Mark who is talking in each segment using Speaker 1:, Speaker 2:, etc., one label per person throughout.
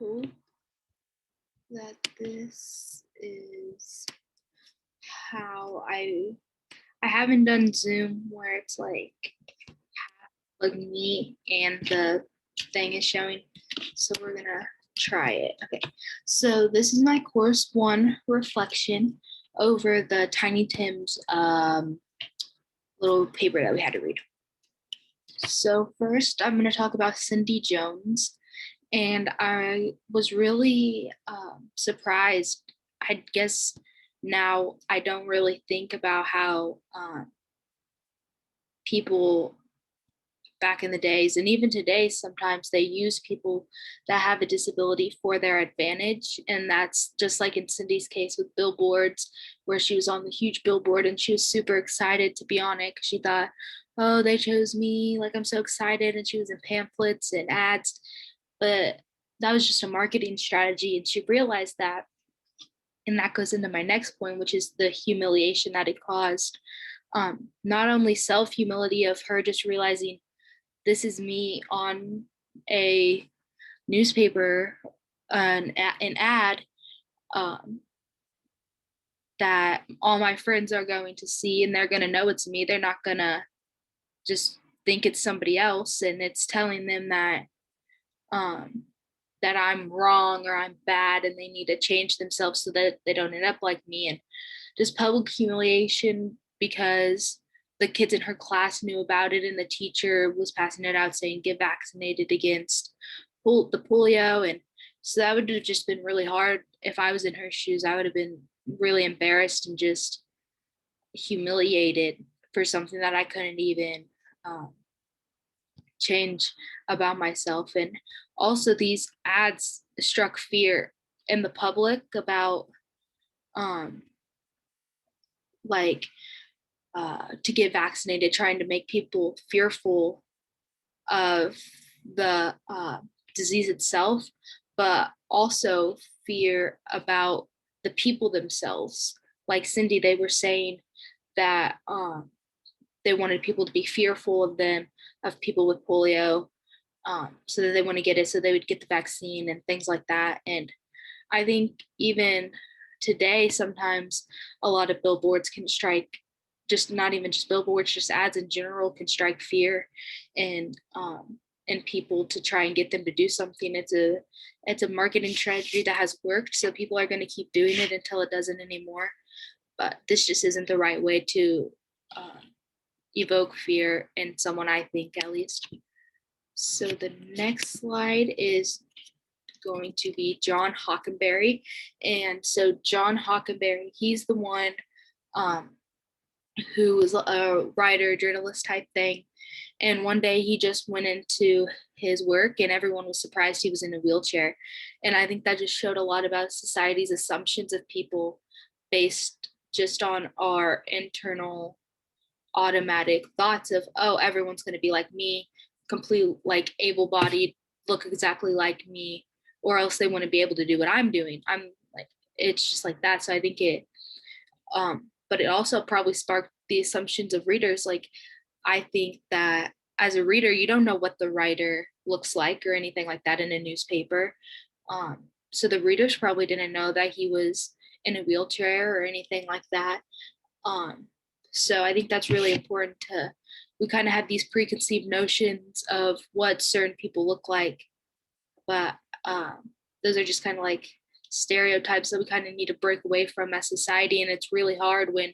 Speaker 1: cool that this is how I haven't done Zoom where it's like me and the thing is showing. So we're gonna try it. Okay. So this is my course one reflection over the Tiny Tim's little paper that we had to read. So first I'm gonna talk about Cindy Jones. And I was really surprised. I guess now I don't really think about how people back in the days and even today sometimes they use people that have a disability for their advantage, and that's just like in Cindy's case with billboards, where she was on the huge billboard and she was super excited to be on it because she thought, oh, they chose me, like I'm so excited, and she was in pamphlets and ads. But that was just a marketing strategy, and she realized that. And that goes into my next point, which is the humiliation that it caused. Not only self humility of her just realizing this is me on a newspaper, an ad um, that all my friends are going to see, and they're going to know it's me. They're not going to just think it's somebody else, and it's telling them um, that I'm wrong or I'm bad and they need to change themselves so that they don't end up like me. And just public humiliation because the kids in her class knew about it and the teacher was passing it out saying get vaccinated against the polio. And so that would have just been really hard. If I was in her shoes, I would have been really embarrassed and just humiliated for something that I couldn't even um, change about myself. And also these ads struck fear in the public about um like to get vaccinated, trying to make people fearful of the disease itself, but also fear about the people themselves. Like Cindy, they were saying that they wanted people to be fearful of them, of people with polio, so that they want to get it, so they would get the vaccine and things like that. And I think even today, sometimes a lot of billboards can strike, just not even just billboards, just ads in general can strike fear and in people to try and get them to do something. It's a marketing strategy that has worked, so people are going to keep doing it until it doesn't anymore. But this just isn't the right way to uh, evoke fear in someone, I think, at least. So the next slide is going to be John Hockenberry. And so John Hockenberry, he's the one um, who was a writer, journalist type thing. And one day he just went into his work and everyone was surprised he was in a wheelchair. And I think that just showed a lot about society's assumptions of people based just on our internal automatic thoughts of, oh, everyone's going to be like me, complete, like able bodied, look exactly like me, or else they want to be able to do what I'm doing. I'm like, it's just like that. So I think but it also probably sparked the assumptions of readers. Like, I think that as a reader, you don't know what the writer looks like or anything like that in a newspaper. So the readers probably didn't know that he was in a wheelchair or anything like that. Um, so I think that's really important to, we kind of have these preconceived notions of what certain people look like, but those are just kind of like stereotypes that we kind of need to break away from as society. And it's really hard when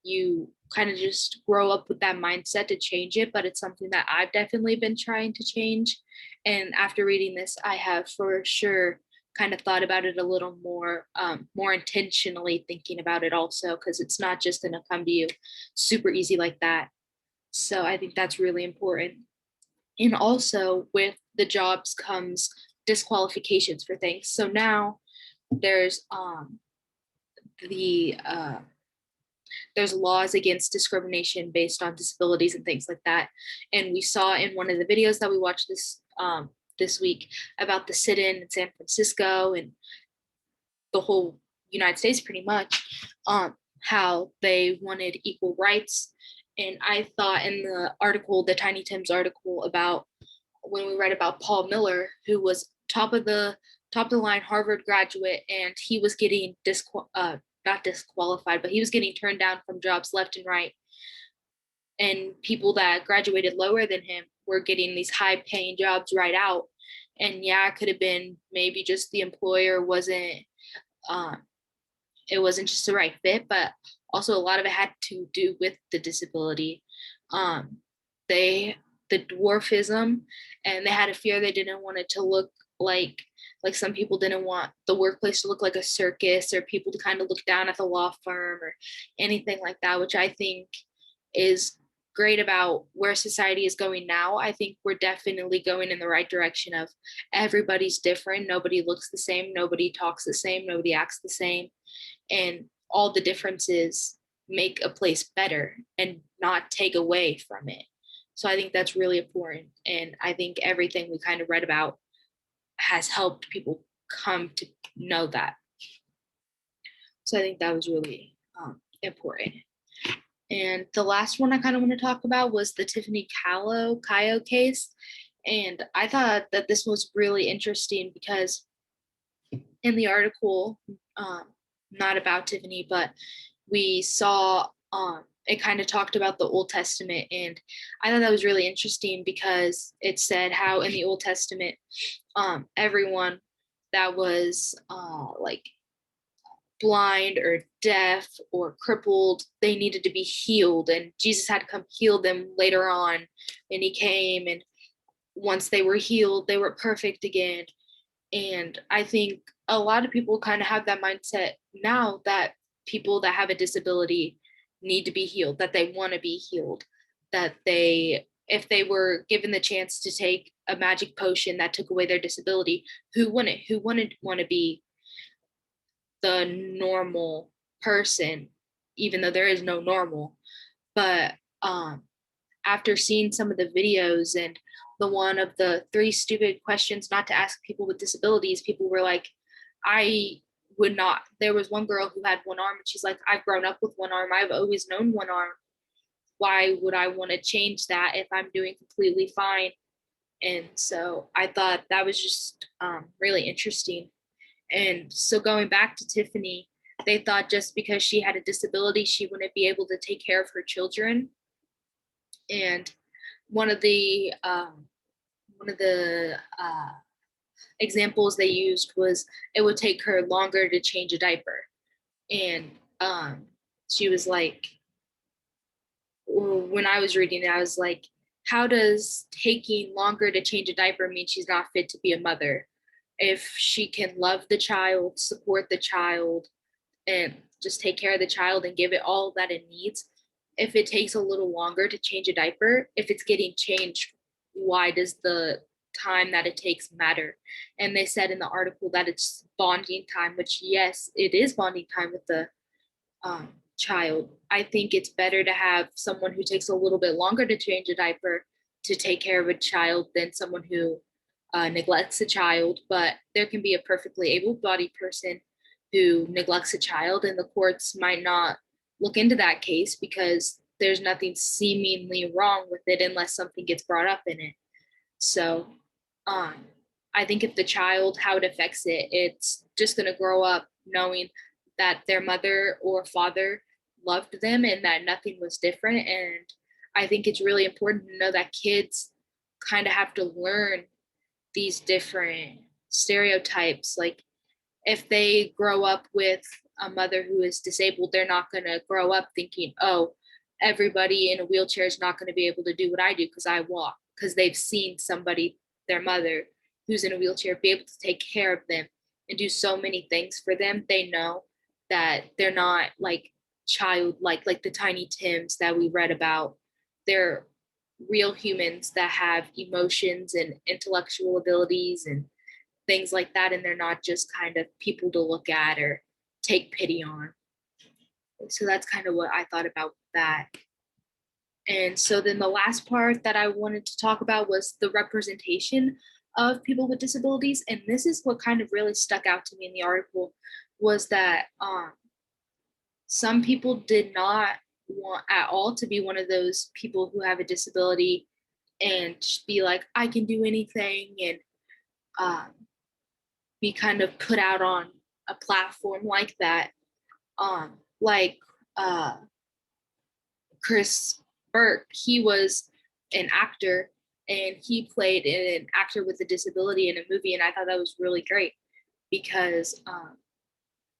Speaker 1: you kind of just grow up with that mindset to change it. But it's something that I've definitely been trying to change. And after reading this, I have for sure kind of thought about it a little more intentionally thinking about it also, because it's not just going to come to you super easy like that. So I think that's really important. And also with the jobs comes disqualifications for things. So now there's the there's laws against discrimination based on disabilities and things like that. And we saw in one of the videos that we watched this week about the sit-in in San Francisco and the whole United States pretty much, how they wanted equal rights. And I thought in the article, the Tiny Tim's article about when we read about Paul Miller, who was top of the line Harvard graduate, and he was getting not disqualified, but he was getting turned down from jobs left and right. And people that graduated lower than him were getting these high paying jobs right out. And yeah, it could have been maybe just the employer wasn't, um, it wasn't just the right fit, but also a lot of it had to do with the disability. Um, they, the dwarfism, and they had a fear they didn't want it to look like some people didn't want the workplace to look like a circus, or people to kind of look down at the law firm or anything like that, which I think is great about where society is going now. I think we're definitely going in the right direction of everybody's different. Nobody looks the same. Nobody talks the same. Nobody acts the same. And all the differences make a place better and not take away from it. So I think that's really important. And I think everything we kind of read about has helped people come to know that. So I think that was really important. And the last one I kind of want to talk about was the Tiffany Cayo case. And I thought that this was really interesting because in the article, not about Tiffany, but we saw it kind of talked about the Old Testament. And I thought that was really interesting because it said how in the Old Testament, everyone that was like blind or deaf or crippled, they needed to be healed, and Jesus had to come heal them later on. And he came, and once they were healed, they were perfect again. And I think a lot of people kind of have that mindset now, that people that have a disability need to be healed, that they want to be healed, that they, if they were given the chance to take a magic potion that took away their disability, who wouldn't? Who wouldn't want to be the normal person, even though there is no normal? But after seeing some of the videos, and the one of the 3 stupid questions not to ask people with disabilities, people were like, I would not. There was one girl who had one arm, and she's like, I've grown up with one arm. I've always known one arm. Why would I want to change that if I'm doing completely fine? And so I thought that was just really interesting. And so going back to Tiffany, they thought just because she had a disability, she wouldn't be able to take care of her children. And one of the examples they used was it would take her longer to change a diaper. And she was like, when I was reading it, I was like, how does taking longer to change a diaper mean she's not fit to be a mother? If she can love the child, support the child, and just take care of the child and give it all that it needs, if it takes a little longer to change a diaper, if it's getting changed, why does the time that it takes matter? And they said in the article that it's bonding time, which yes, it is bonding time with the child. I think it's better to have someone who takes a little bit longer to change a diaper to take care of a child than someone who neglects a child. But there can be a perfectly able-bodied person who neglects a child, and the courts might not look into that case because there's nothing seemingly wrong with it unless something gets brought up in it. So I think if the child, how it affects it, it's just going to grow up knowing that their mother or father loved them and that nothing was different. And I think it's really important to know that kids kind of have to learn these different stereotypes. Like if they grow up with a mother who is disabled, they're not going to grow up thinking, oh, everybody in a wheelchair is not going to be able to do what I do because I walk, because they've seen somebody, their mother, who's in a wheelchair, be able to take care of them and do so many things for them. They know that they're not like childlike, like the Tiny Tims that we read about. They're real humans that have emotions and intellectual abilities and things like that. And they're not just kind of people to look at or take pity on. So that's kind of what I thought about that. And so then the last part that I wanted to talk about was the representation of people with disabilities. And this is what kind of really stuck out to me in the article, was that some people did not want at all to be one of those people who have a disability and be like, I can do anything, and be kind of put out on a platform like that. Like Chris Burke, he was an actor and he played an actor with a disability in a movie, and I thought that was really great because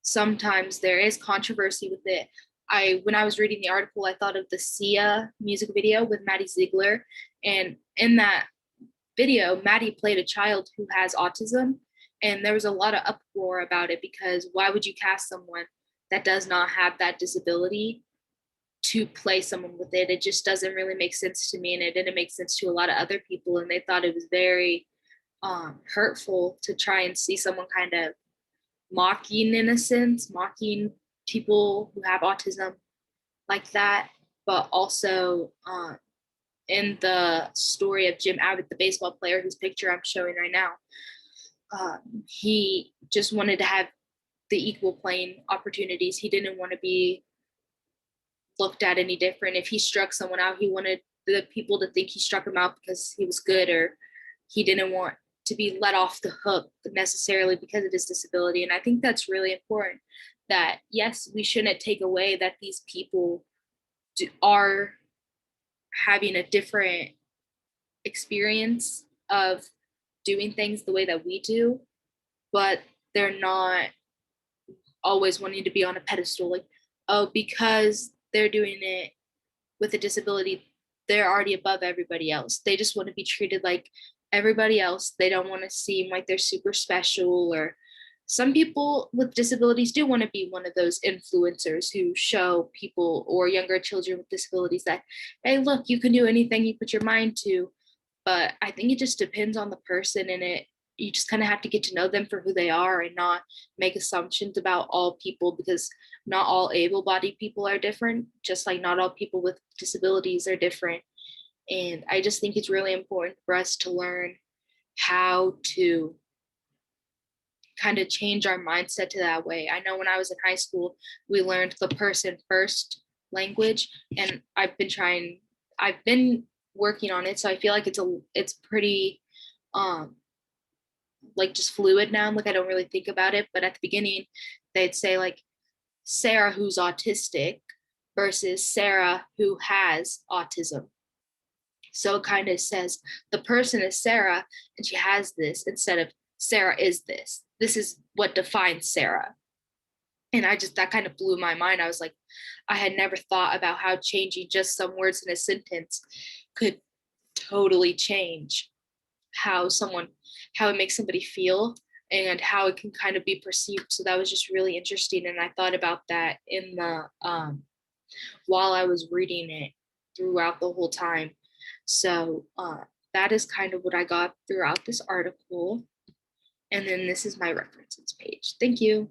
Speaker 1: sometimes there is controversy with it. When I was reading the article, I thought of the Sia music video with Maddie Ziegler, and in that video, Maddie played a child who has autism, and there was a lot of uproar about it because why would you cast someone that does not have that disability to play someone with it? It just doesn't really make sense to me, and it didn't make sense to a lot of other people, and they thought it was very hurtful to try and see someone kind of mocking, in a sense, mocking people who have autism like that. But also in the story of Jim Abbott, the baseball player whose picture I'm showing right now, he just wanted to have the equal playing opportunities. He didn't want to be looked at any different. If he struck someone out, he wanted the people to think he struck him out because he was good, or he didn't want to be let off the hook necessarily because of his disability. And I think that's really important, that yes, we shouldn't take away that these people are having a different experience of doing things the way that we do, but they're not always wanting to be on a pedestal, like, oh, because they're doing it with a disability, they're already above everybody else. They just want to be treated like everybody else. They don't want to seem like they're super special. Or some people with disabilities do want to be one of those influencers who show people or younger children with disabilities that, hey, look, you can do anything you put your mind to. But I think it just depends on the person, and you just kind of have to get to know them for who they are and not make assumptions about all people, because not all able-bodied people are different, just like not all people with disabilities are different. And I just think it's really important for us to learn how to kind of change our mindset to that way. I know when I was in high school, we learned the person first language, and I've been working on it. So I feel like it's pretty um like just fluid now. Like I don't really think about it. But at the beginning, they'd say like Sarah who's autistic versus Sarah who has autism. So it kind of says the person is Sarah and she has this, instead of Sarah is this. This is what defines Sarah. And that kind of blew my mind. I was like, I had never thought about how changing just some words in a sentence could totally change how it makes somebody feel and how it can kind of be perceived. So that was just really interesting. And I thought about that in the while I was reading it throughout the whole time. So that is kind of what I got throughout this article. And then this is my references page. Thank you.